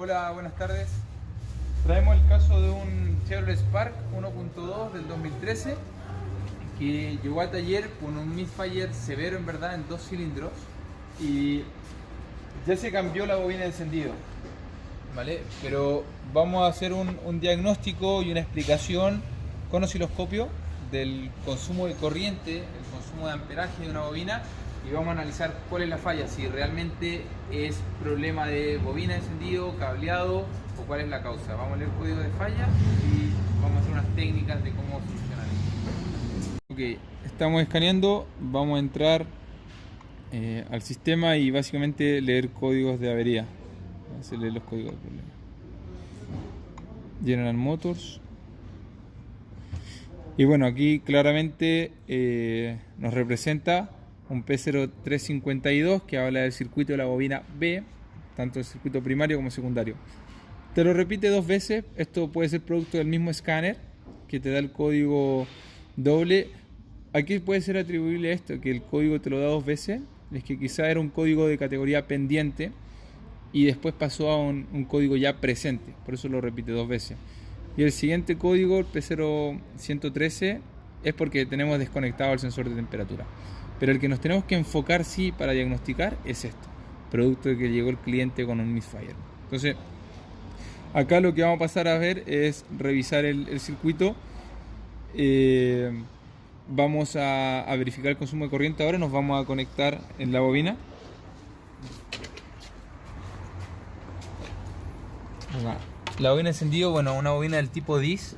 Hola, buenas tardes. Traemos el caso de un Chevrolet Spark 1.2 del 2013 que llegó al taller con un misfire severo en verdad en 2 cilindros y ya se cambió la bobina de encendido, ¿vale? Pero vamos a hacer un diagnóstico y una explicación con osciloscopio del consumo de corriente, el consumo de amperaje de una bobina, y vamos a analizar cuál es la falla, si realmente es problema de bobina de encendido, cableado o cuál es la causa. Vamos a leer el código de falla y vamos a hacer unas técnicas de cómo solucionar esto. Ok, estamos escaneando, vamos a entrar al sistema y básicamente leer códigos de avería. Vamos a leer los códigos del problema. General Motors. Y bueno, aquí claramente nos representa un P0352 que habla del circuito de la bobina B, tanto el circuito primario como secundario. Te lo repite 2 veces. Esto puede ser producto del mismo escáner que te da el código doble. Aquí puede ser atribuible esto, que el código te lo da 2 veces. Es que quizá era un código de categoría pendiente y después pasó a un código ya presente, por eso lo repite 2 veces. Y el siguiente código, el P0113, es porque tenemos desconectado el sensor de temperatura. Pero el que nos tenemos que enfocar sí para diagnosticar es esto, producto de que llegó el cliente con un misfire. Entonces, acá lo que vamos a pasar a ver es revisar el circuito. Vamos a verificar el consumo de corriente. Ahora nos vamos a conectar en la bobina. La bobina de encendido, bueno, una bobina del tipo DIS.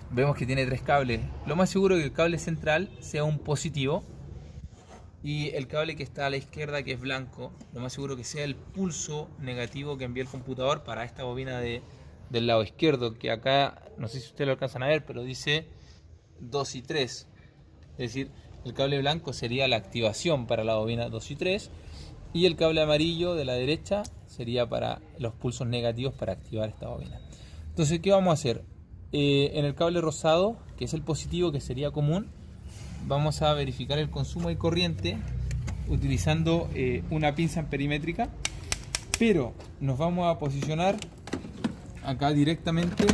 Vemos que tiene 3 cables. Lo más seguro es que el cable central sea un positivo y el cable que está a la izquierda, que es blanco, lo más seguro que sea el pulso negativo que envía el computador para esta bobina del lado izquierdo, que acá, no sé si ustedes lo alcanzan a ver, pero dice 2 y 3. Es decir, el cable blanco sería la activación para la bobina 2 y 3 y el cable amarillo de la derecha sería para los pulsos negativos para activar esta bobina. Entonces, ¿qué vamos a hacer? En el cable rosado, que es el positivo, que sería común, vamos a verificar el consumo de corriente utilizando una pinza amperimétrica, pero nos vamos a posicionar acá directamente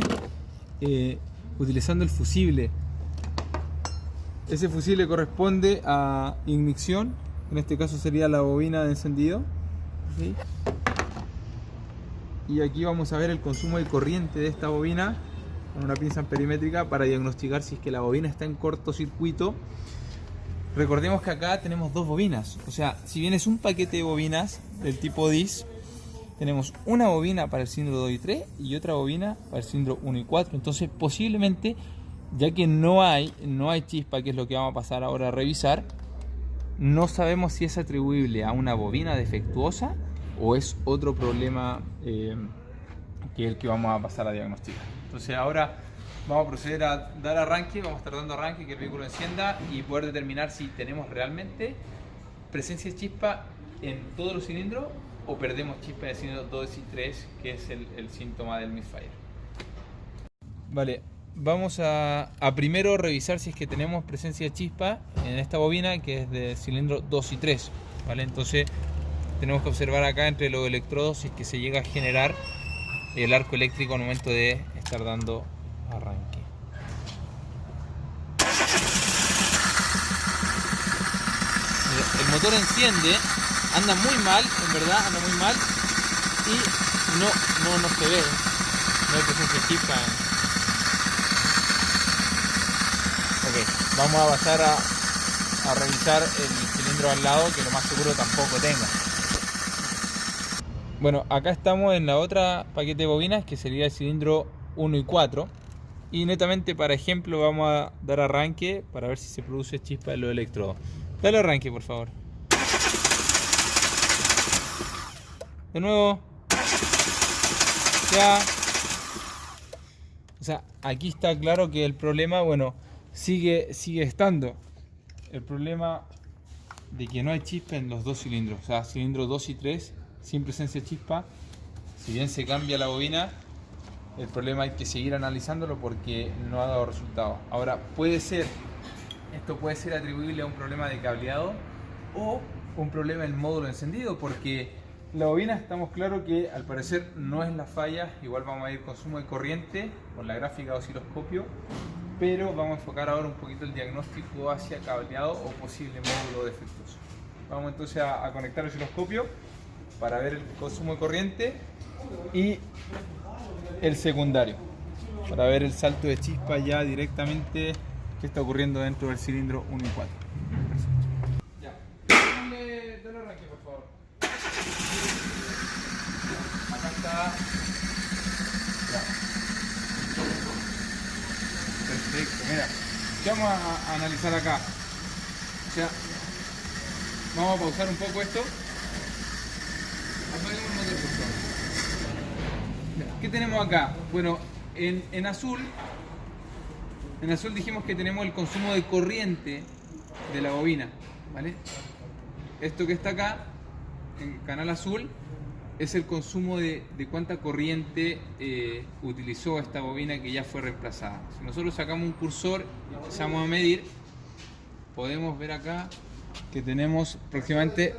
utilizando el fusible. Ese fusible corresponde a ignición, en este caso sería la bobina de encendido, ¿sí? Y aquí vamos a ver el consumo de corriente de esta bobina con una pinza amperimétrica para diagnosticar si es que la bobina está en cortocircuito. Recordemos que acá tenemos 2 bobinas, o sea, si bien es un paquete de bobinas del tipo DIS, tenemos una bobina para el cilindro 2 y 3 y otra bobina para el cilindro 1 y 4. Entonces, posiblemente, ya que no hay chispa, que es lo que vamos a pasar ahora a revisar, no sabemos si es atribuible a una bobina defectuosa o es otro problema que es el que vamos a pasar a diagnosticar. Entonces ahora vamos a proceder a dar arranque, vamos a estar dando arranque, que el vehículo encienda y poder determinar si tenemos realmente presencia de chispa en todos los cilindros o perdemos chispa en el cilindro 2 y 3, que es el síntoma del misfire. Vale, vamos a primero revisar si es que tenemos presencia de chispa en esta bobina, que es de cilindro 2 y 3, ¿vale? Entonces tenemos que observar acá entre los electrodos si es que se llega a generar el arco eléctrico al momento de estar dando arranque. El motor enciende, anda muy mal, en verdad anda muy mal y no se ve, no hay presencia de chispa. Ok, vamos a pasar a revisar el cilindro al lado, que lo más seguro tampoco tenga. Bueno, acá estamos en la otra paquete de bobinas, que sería el cilindro 1 y 4. Y netamente para ejemplo vamos a dar arranque para ver si se produce chispa en los electrodos. Dale arranque, por favor. De nuevo. Ya. O sea, aquí está claro que el problema, bueno, sigue estando. El problema de que no hay chispa en los 2 cilindros. O sea, cilindro 2 y 3 sin presencia de chispa. Si bien se cambia la bobina, el problema hay que seguir analizándolo porque no ha dado resultado. Ahora, esto puede ser atribuible a un problema de cableado o un problema en el módulo encendido, porque La bobina estamos claros que al parecer no es la falla, igual vamos a ir consumo de corriente por la gráfica de osciloscopio, pero vamos a enfocar ahora un poquito el diagnóstico hacia cableado o posible módulo defectuoso. Vamos entonces a conectar el osciloscopio para ver el consumo de corriente y el secundario, para ver el salto de chispa ya directamente que está ocurriendo dentro del cilindro 1 y 4. Ya, dale arranque por favor. Acá está. Ya. Perfecto, mira. ¿Qué vamos a analizar acá? O sea, vamos a pausar un poco esto. Apaguemos el motor, por favor. ¿Qué tenemos acá? Bueno, en azul dijimos que tenemos el consumo de corriente de la bobina, ¿vale? Esto que está acá, en canal azul, es el consumo de cuánta corriente utilizó esta bobina que ya fue reemplazada. Si nosotros sacamos un cursor y empezamos a medir, podemos ver acá que tenemos aproximadamente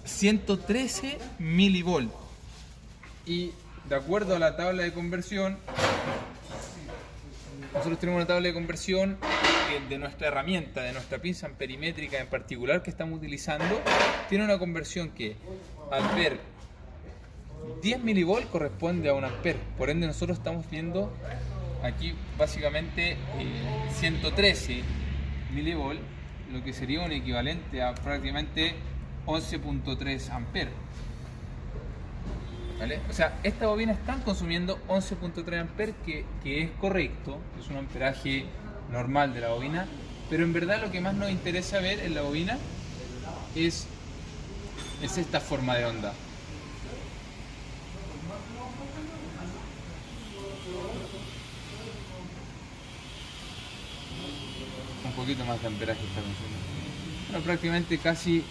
113 milivolt. Y de acuerdo a la tabla de conversión, nosotros tenemos una tabla de conversión de nuestra herramienta, de nuestra pinza amperimétrica en particular que estamos utilizando, tiene una conversión que al ver 10 milivolt corresponde a un ampere. Por ende nosotros estamos viendo aquí básicamente 113 milivolt, lo que sería un equivalente a prácticamente 11.3 amperes. ¿Vale? O sea, estas bobinas están consumiendo 11.3 amperes, que es correcto, es un amperaje normal de la bobina, pero en verdad lo que más nos interesa ver en la bobina es esta forma de onda. Un poquito más de amperaje está consumiendo. Bueno, prácticamente casi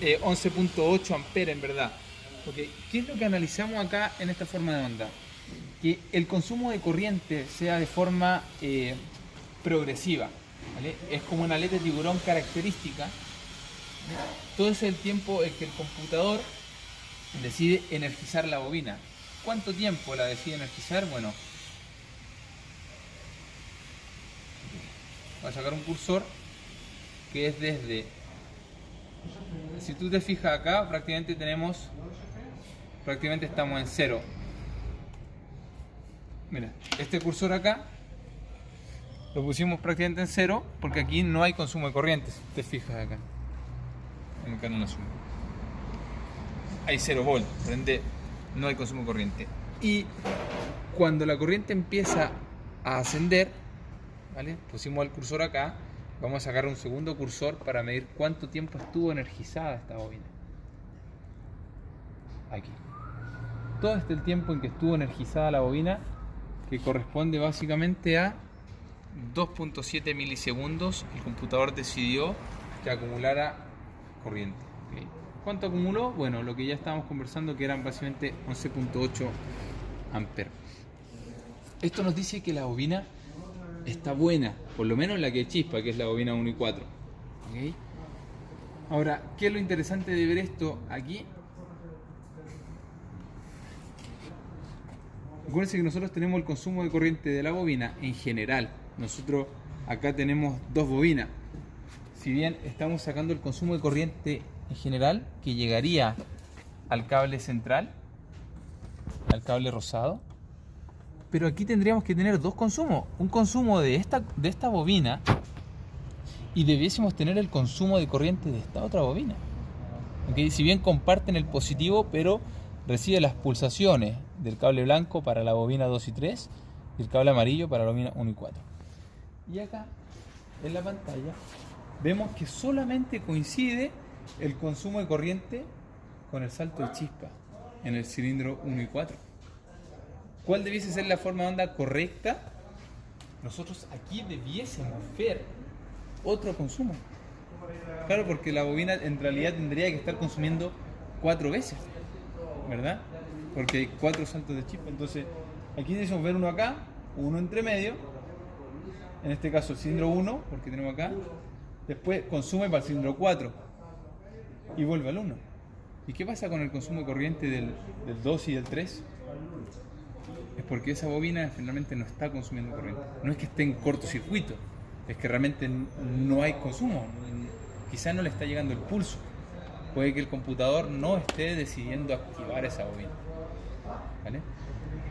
11.8 amperes en verdad. Okay. ¿Qué es lo que analizamos acá en esta forma de onda? Que el consumo de corriente sea de forma progresiva, ¿vale? Es como una aleta de tiburón característica. Todo ese es el tiempo en que el computador decide energizar la bobina. ¿Cuánto tiempo la decide energizar? Bueno, voy a sacar un cursor que es desde... Si tú te fijas acá, prácticamente estamos en 0. Mira, este cursor acá lo pusimos prácticamente en 0 porque aquí no hay consumo de corriente. Si te fijas acá en el canal azul hay 0 volt, por ende no hay consumo de corriente. Y cuando la corriente empieza a ascender, ¿vale? Pusimos el cursor acá. Vamos a sacar un segundo cursor para medir cuánto tiempo estuvo energizada esta bobina. Aquí. Todo este el tiempo en que estuvo energizada la bobina, que corresponde básicamente a 2.7 milisegundos. El computador decidió que acumulara corriente. ¿Okay? ¿Cuánto acumuló? Bueno, lo que ya estábamos conversando, que eran básicamente 11.8 amperes. Esto nos dice que la bobina está buena, por lo menos la que chispa, que es la bobina 1 y 4. ¿Okay? Ahora, ¿qué es lo interesante de ver esto aquí? Acuérdense que nosotros tenemos el consumo de corriente de la bobina en general. Nosotros acá tenemos dos bobinas. Si bien estamos sacando el consumo de corriente en general, que llegaría al cable central, al cable rosado, pero aquí tendríamos que tener dos consumos. Un consumo de esta bobina y debiésemos tener el consumo de corriente de esta otra bobina. ¿Okay? Si bien comparten el positivo, pero recibe las pulsaciones del cable blanco para la bobina 2 y 3 y el cable amarillo para la bobina 1 y 4. Y acá en la pantalla vemos que solamente coincide el consumo de corriente con el salto de chispa en el cilindro 1 y 4. ¿Cuál debiese ser la forma de onda correcta? Nosotros aquí debiésemos ver otro consumo. Claro, porque la bobina en realidad tendría que estar consumiendo 4 veces, ¿verdad? Porque hay 4 saltos de chispa. Entonces aquí debiésemos ver uno acá, uno entre medio, en este caso el cilindro 1, porque tenemos acá, después consume para el cilindro 4 y vuelve al 1. ¿Y qué pasa con el consumo de corriente del 2 y del 3? Es porque esa bobina finalmente no está consumiendo corriente. No es que esté en cortocircuito, es que realmente no hay consumo. Quizás no le está llegando el pulso. Puede que el computador no esté decidiendo activar esa bobina. ¿Vale?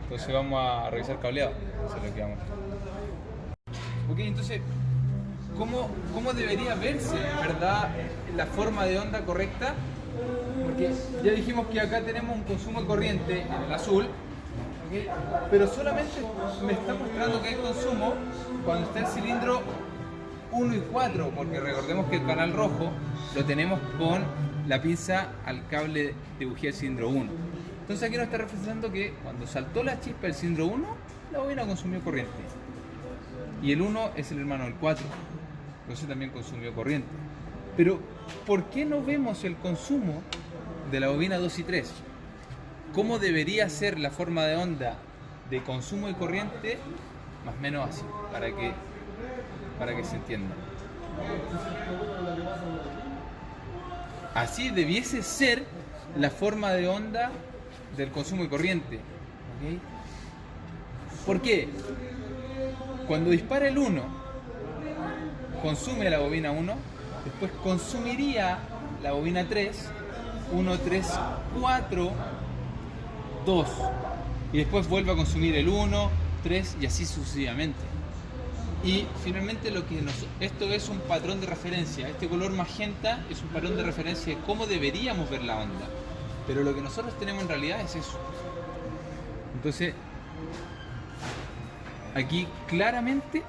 Entonces vamos a revisar cableado. Eso es lo que vamos a hacer. Ok, entonces, ¿cómo debería verse, verdad, la forma de onda correcta? Porque ya dijimos que acá tenemos un consumo de corriente en el azul, ¿okay? Pero solamente me está mostrando que hay consumo cuando está el cilindro 1 y 4, porque recordemos que el canal rojo lo tenemos con la pinza al cable de bujía del cilindro 1. Entonces aquí nos está reflejando que cuando saltó la chispa del cilindro 1, la bobina consumió corriente. Y el 1 es el hermano del 4, entonces también consumió corriente. Pero, ¿por qué no vemos el consumo de la bobina 2 y 3? ¿Cómo debería ser la forma de onda de consumo de corriente? Más o menos así, para que se entienda. Así debiese ser la forma de onda del consumo de corriente. ¿Okay? ¿Por qué? Cuando dispara el 1, consume la bobina 1, después consumiría la bobina 3, 1, 3, 4, 2. Y después vuelve a consumir el 1, 3 y así sucesivamente. Y finalmente esto es un patrón de referencia. Este color magenta es un patrón de referencia de cómo deberíamos ver la onda. Pero lo que nosotros tenemos en realidad es eso. Entonces, aquí claramente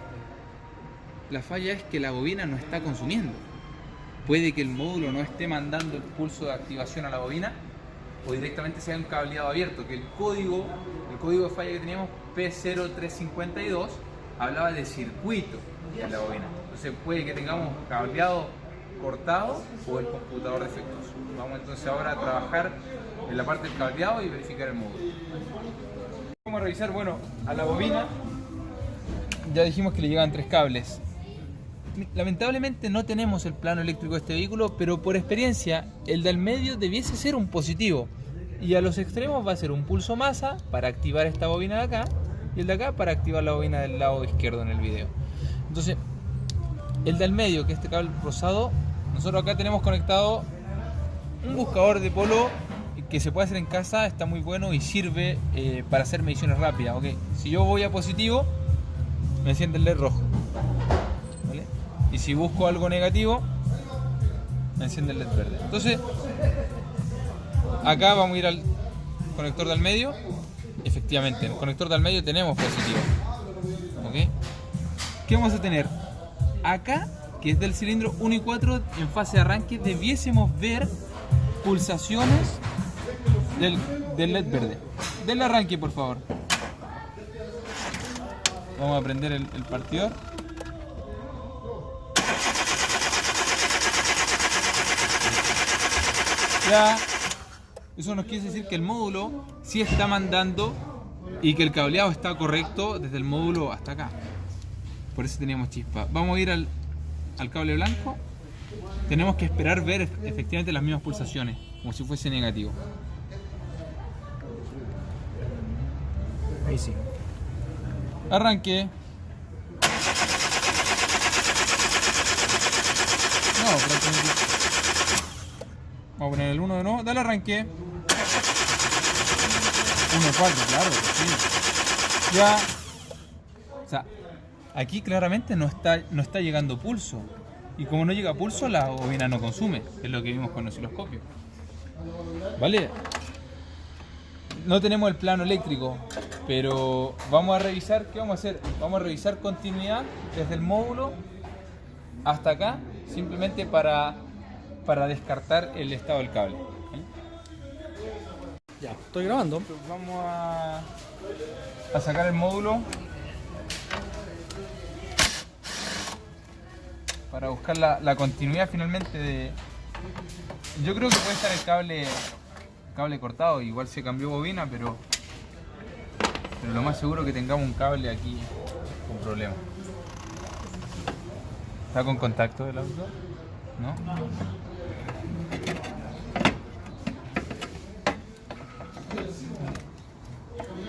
la falla es que la bobina no está consumiendo. Puede que el módulo no esté mandando el pulso de activación a la bobina o directamente sea un cableado abierto, que el código de falla que teníamos P0352 hablaba de circuito en la bobina. Entonces puede que tengamos cableado cortado o el computador defectuoso. Vamos entonces ahora a trabajar en la parte del cableado y verificar el módulo. Vamos a revisar, bueno, a la bobina ya dijimos que le llegaban 3 cables. Lamentablemente no tenemos el plano eléctrico de este vehículo, pero por experiencia el del medio debiese ser un positivo y a los extremos va a ser un pulso masa para activar esta bobina de acá y el de acá para activar la bobina del lado izquierdo en el video. Entonces el del medio, que es este cable rosado, nosotros acá tenemos conectado un buscador de polo que se puede hacer en casa, está muy bueno y sirve para hacer mediciones rápidas. ¿Okay? Si yo voy a positivo, me enciende el LED rojo. ¿Vale? Y si busco algo negativo, me enciende el LED verde. Entonces, acá vamos a ir al conector del medio. Efectivamente, en el conector del medio tenemos positivo. ¿Okay? ¿Qué vamos a tener? Acá, que es del cilindro 1 y 4, en fase de arranque, debiésemos ver pulsaciones del LED verde. Del arranque, por favor. Vamos a prender el partidor. Ya, eso nos quiere decir que el módulo sí está mandando y que el cableado está correcto desde el módulo hasta acá. Por eso teníamos chispa. Vamos a ir al cable blanco. Tenemos que esperar ver efectivamente las mismas pulsaciones, como si fuese negativo. Ahí sí. Arranque. No, vamos a poner el 1 de nuevo. Dale arranque. 1.4, claro. Sí. Ya. O sea, aquí claramente no está llegando pulso. Y como no llega pulso, la bobina no consume. Es lo que vimos con el osciloscopio. ¿Vale? No tenemos el plano eléctrico, pero vamos a revisar. ¿Qué vamos a hacer? Vamos a revisar continuidad desde el módulo hasta acá, simplemente para descartar el estado del cable. Ya, estoy grabando. Entonces vamos a sacar el módulo para buscar la continuidad finalmente de... Yo creo que puede estar el cable cortado, igual se cambió bobina, pero lo más seguro es que tengamos un cable aquí con problema. ¿Está con contacto el auto? ¿No?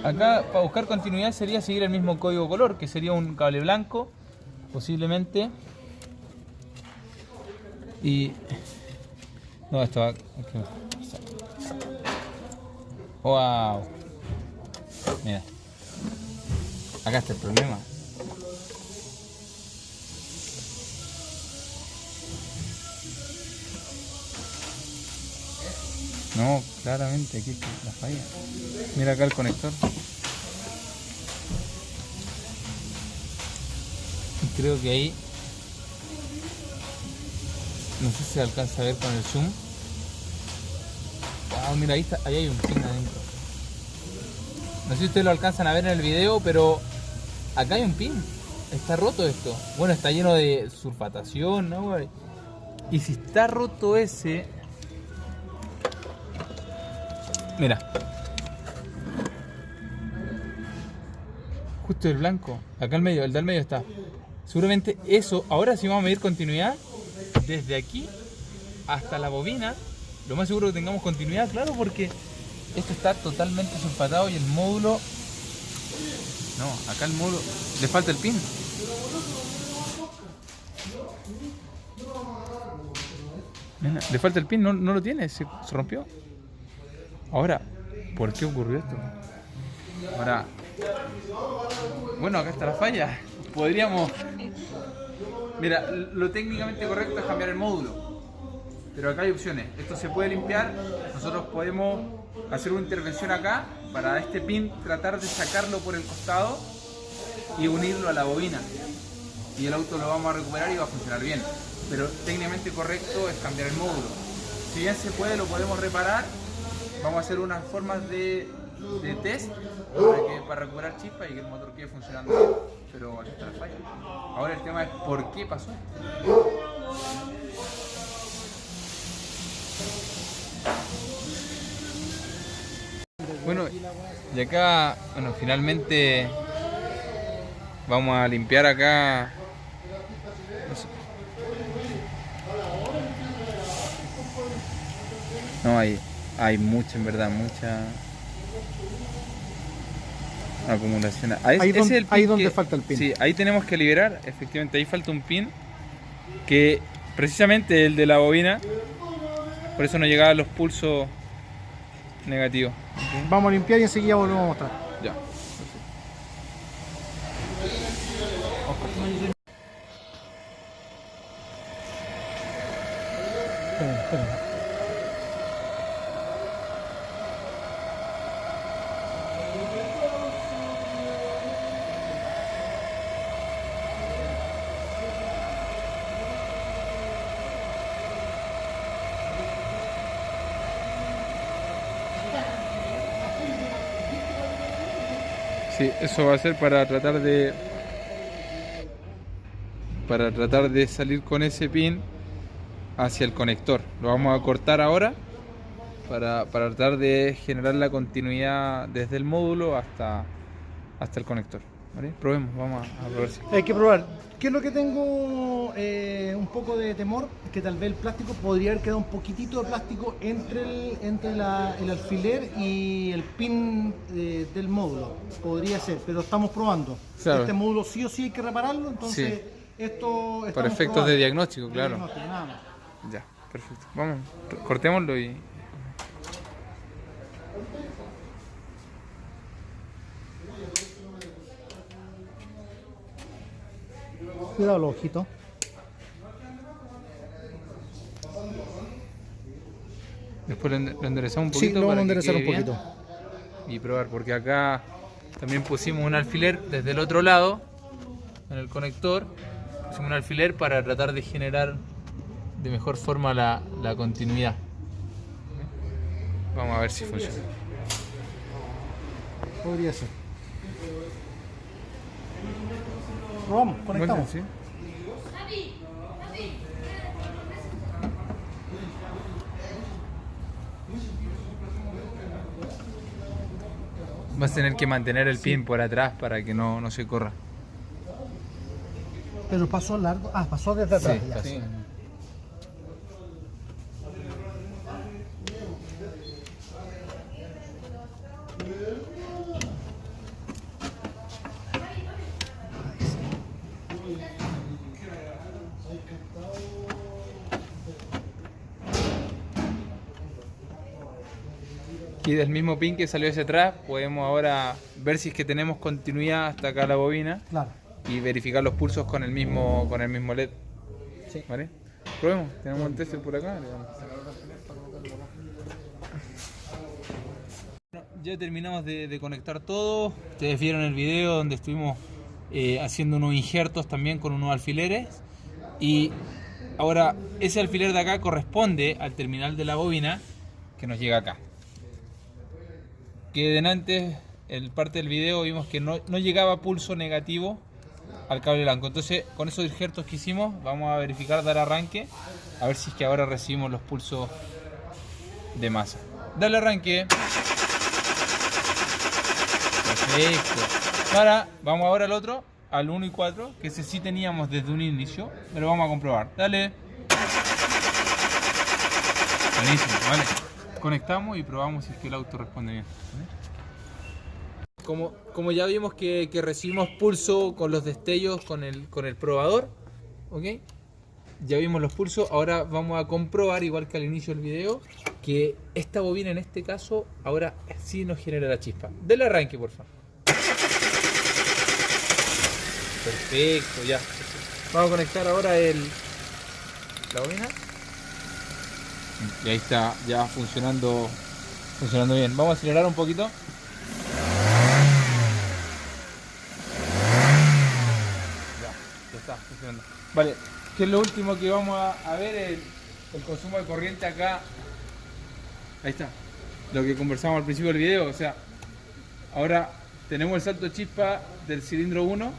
Acá para buscar continuidad sería seguir el mismo código color, que sería un cable blanco, posiblemente. Y... no, esto va... ¡Wow! Mira. Acá está el problema. No, claramente aquí está la falla. Mira acá el conector. Creo que ahí... no sé si se alcanza a ver con el zoom. Wow, mira, ahí está, ahí hay un pin adentro. No sé si ustedes lo alcanzan a ver en el video, pero acá hay un pin. Está roto esto. Bueno, está lleno de sulfatación, ¿no, güey? Y si está roto ese... mira. Justo el blanco. Acá el medio, el del medio está. Seguramente eso, ahora sí vamos a medir continuidad. Desde aquí hasta la bobina. Lo más seguro que tengamos continuidad, claro, porque esto está totalmente sulfatado y el módulo... no, acá el módulo... le falta el pin. Mira, le falta el pin, no lo tiene, se rompió. Ahora, ¿por qué ocurrió esto? Ahora... bueno, acá está la falla. Podríamos... mira, lo técnicamente correcto es cambiar el módulo. Pero acá hay opciones. Esto se puede limpiar. Nosotros podemos hacer una intervención acá para este pin tratar de sacarlo por el costado y unirlo a la bobina. Y el auto lo vamos a recuperar y va a funcionar bien. Pero técnicamente correcto es cambiar el módulo. Si bien se puede, lo podemos reparar. Vamos a hacer unas formas de test para recuperar chispa y que el motor quede funcionando bien. Pero aquí está la falla. Ahora el tema es por qué pasó esto. Bueno, y acá, bueno, finalmente vamos a limpiar acá. No, hay mucha, en verdad, mucha acumulación. Ahí donde falta el pin. Sí, ahí tenemos que liberar, efectivamente, ahí falta un pin que precisamente el de la bobina, por eso no llegaban los pulsos negativos. Okay. Vamos a limpiar y enseguida volvemos a mostrar. Ya. Esperen. Sí, eso va a ser para tratar de salir con ese pin hacia el conector. Lo vamos a cortar ahora para tratar de generar la continuidad desde el módulo hasta el conector. ¿Vale? Probemos, vamos a probar. Hay que probar. ¿Qué es lo que tengo un poco de temor? Que tal vez el plástico podría haber quedado un poquitito de plástico entre el alfiler y el pin del módulo. Podría ser, pero estamos probando. Claro. Este módulo sí o sí hay que repararlo, entonces Sí. Esto Para efectos probando. de diagnóstico, claro. Diagnóstico, nada más. Ya, perfecto. Vamos, cortémoslo y... Cuidado los ojitos. Después lo enderezamos un Sí, poquito lo vamos a para que enderezar quede un bien poquito. y probar, porque acá también pusimos un alfiler desde el otro lado, en el conector, pusimos un alfiler para tratar de generar de mejor forma la continuidad. Vamos a ver si funciona. Podría ser. Probamos, conectamos. Bueno, sí. Vas a tener que mantener el pin por atrás para que no se corra. Pero pasó largo. Ah, pasó desde atrás. Sí, Ya. sí. aquí del mismo pin que salió hacia atrás, podemos ahora ver si es que tenemos continuidad hasta acá la bobina Claro. y verificar los pulsos con el mismo LED. Sí. ¿Vale? Probemos, tenemos un tester por acá. Bueno, ya terminamos de conectar todo. Ustedes vieron el video donde estuvimos haciendo unos injertos también con unos alfileres. Y ahora ese alfiler de acá corresponde al terminal de la bobina que nos llega acá. Que delante, en parte del video, vimos que no llegaba pulso negativo al cable blanco. Entonces, con esos injertos que hicimos, vamos a verificar, dar arranque, a ver si es que ahora recibimos los pulsos de masa. Dale arranque. Perfecto. Ahora, vamos ahora al otro, al 1 y 4, que ese sí teníamos desde un inicio, pero vamos a comprobar. Dale. Buenísimo, vale. Conectamos y probamos si es que el auto responde bien. Como ya vimos que recibimos pulso con los destellos con el probador, ¿ok? Ya vimos los pulsos, ahora vamos a comprobar, igual que al inicio del video, que esta bobina en este caso ahora sí nos genera la chispa. Del arranque, por favor. Perfecto, ya. Vamos a conectar ahora la bobina. Y ahí está, ya funcionando bien. Vamos a acelerar un poquito. Ya está funcionando. Vale, ¿qué es lo último que vamos a ver? El consumo de corriente acá. Ahí está. Lo que conversamos al principio del video. O sea, ahora tenemos el salto chispa del cilindro 1,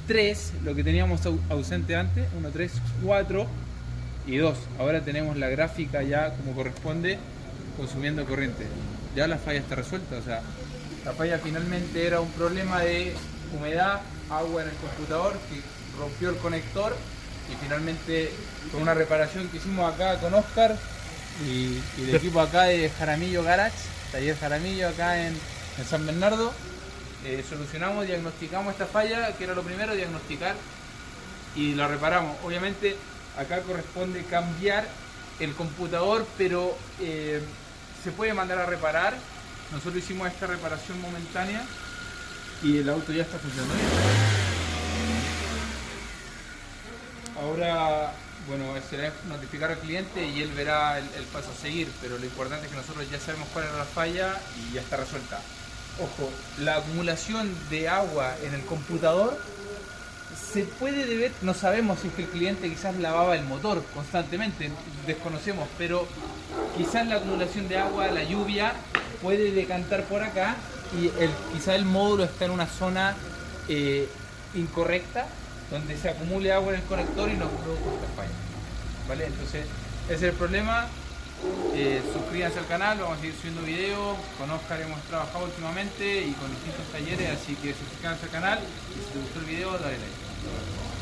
3, lo que teníamos ausente antes, 1, 3, 4 y 2. Ahora tenemos la gráfica ya como corresponde, consumiendo corriente. Ya la falla está resuelta. O sea, la falla finalmente era un problema de humedad, agua en el computador que rompió el conector, y finalmente con una reparación que hicimos acá con Oscar y el equipo acá de Jaramillo Garage, taller Jaramillo acá en San Bernardo, solucionamos, diagnosticamos esta falla, que era lo primero, diagnosticar, y la reparamos. Obviamente acá corresponde cambiar el computador, pero se puede mandar a reparar. Nosotros hicimos esta reparación momentánea y el auto ya está funcionando bien. Ahora, bueno, será notificar al cliente y él verá el paso a seguir, pero lo importante es que nosotros ya sabemos cuál era la falla y ya está resuelta. Ojo, la acumulación de agua en el computador se puede deber, no sabemos si es que el cliente quizás lavaba el motor constantemente, desconocemos, pero quizás la acumulación de agua, la lluvia, puede decantar por acá y quizás el módulo está en una zona incorrecta, donde se acumule agua en el conector y nos produzca esta falla. ¿Vale? Entonces, ese es el problema. Suscríbanse al canal, vamos a seguir subiendo videos. Con Oscar hemos trabajado últimamente y con distintos talleres, así que suscríbanse al canal y si te gustó el video, dale like.